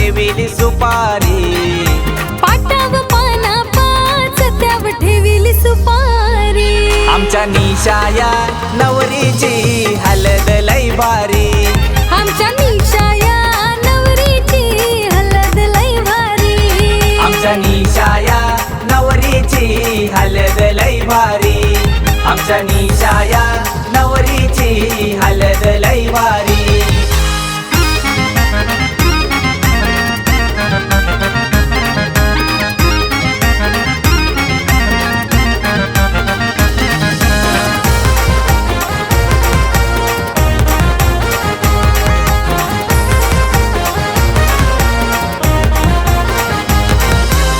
ठेविली सुपारी, पाटाव पाना पाच त्याव ठेविली सुपारी। आमच्या निशाया नवरीची हलद लई भारी, आमच्या निशाया नवरीची हलद लई भारी। आमच्या निशाया नवरीची हलद लई भारी, आमच्या निशाया नवरीची हलद लई भारी।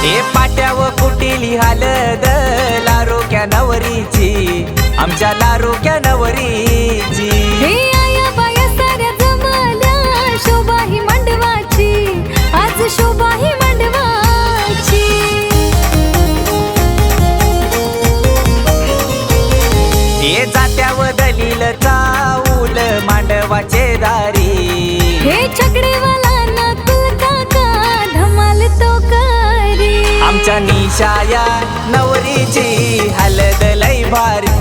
ए पाट्याव कुटिली हलद लारोक्या नवरीची, आमच्या लारोक्या नवरीची। हे आया बाया साऱ्या जमल्या शोभा ही मांडवाची, आज शोभा ही मांडवाची। हे जात्याव दलील चाऊल मांडवाचे दारी, हे छकडेवाला नकुल काका धमाल तो करी। आमच्या निशाया नवरीची हलद लई भारी,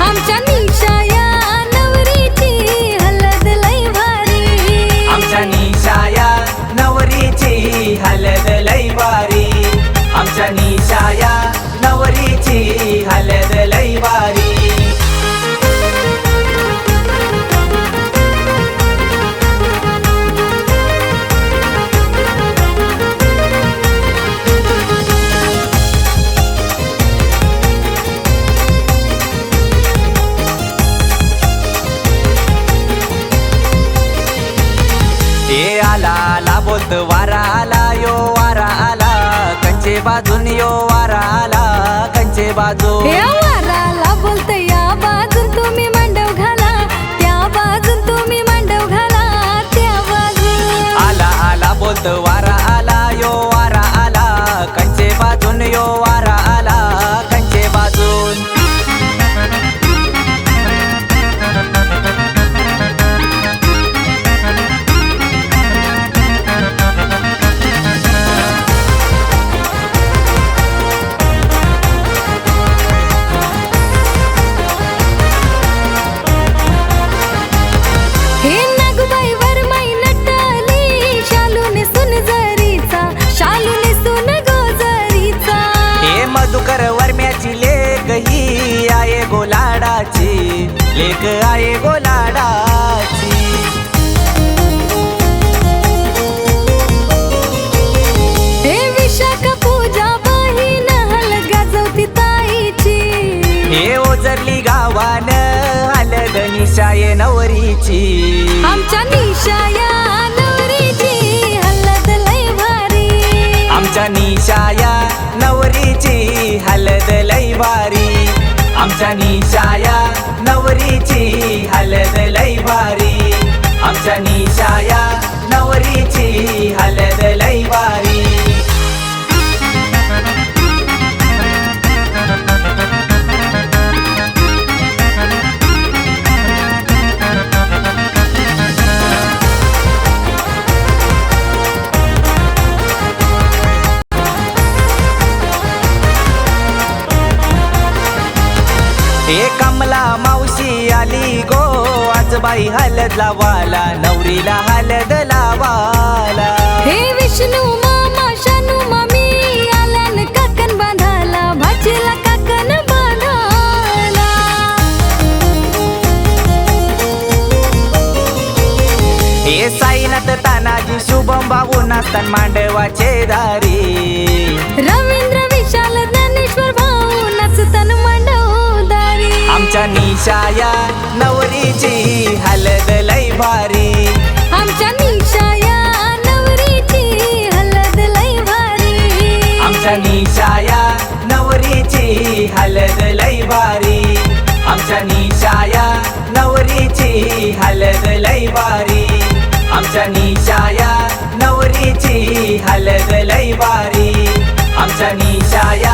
आमच्या निशाया नवरीची हलद लई भारी। आमच्या निशाया नवरीची हलद लई भारी, आमच्या निशाया नवरीची हलद लई भारी। ए आला आला बोलत वारा आला यो वारा आला, कंचे बाजून यो वारा आला कंचे बाजू। या वाराला बोलत या बाजून तुम्ही मांडव घाला, त्या बाजून तुम्ही मांडव घाला, त्या बाजून। आला आला बोलत वारा आला यो वारा आला, कंचे बाजून यो वारा आला कंचे बाजून। हे नागबाई वरमाई नटली, शालूने सुन जरीचा, शालूने सुन गोजरीचा। हे मधुकर वर्म्याची लेक ही आहे गोलाडाची, लेक आहे गोलाडाची। हे विशाखा पूजा बहीण हलद गाजवती ताईची, हे ओझरली गावान हलद निशाये नवरीची। आमच्या निशाया नवरीची हलद लई भारी, आमच्या निशाया नवरीची हलद लई भारी, आमच्या निशाया नवरीची हलद लई भारी, आमच्या निशाया नवरीची हलद लई भारी। हे कमला मावशी आली गो, आजबाई हलद लावाला, नवरीला हलद लावाला। हे विष्णू मामा शानू मामी आल्यान काकन बांधाला, भाचीला काकन बांधाला। हे साईनाथ तानाजी शुभम बाबू नाचतान मांडवाचे दारी, रवींद्र विशाल ज्ञानेश्वर भाऊ नाचतान मांडव दारी। आमच्या निशाया नवरीची हलद लई भारी, आमच्या निशाया नवरीची हलद लई भारी। आमच्या निशाया नवरीची हलद लई भारी, आमच्या निशाया नवरीची हलद लई भारी, आमच्या निशाया नवरीची हलद लई भारी, आमच्या निशाया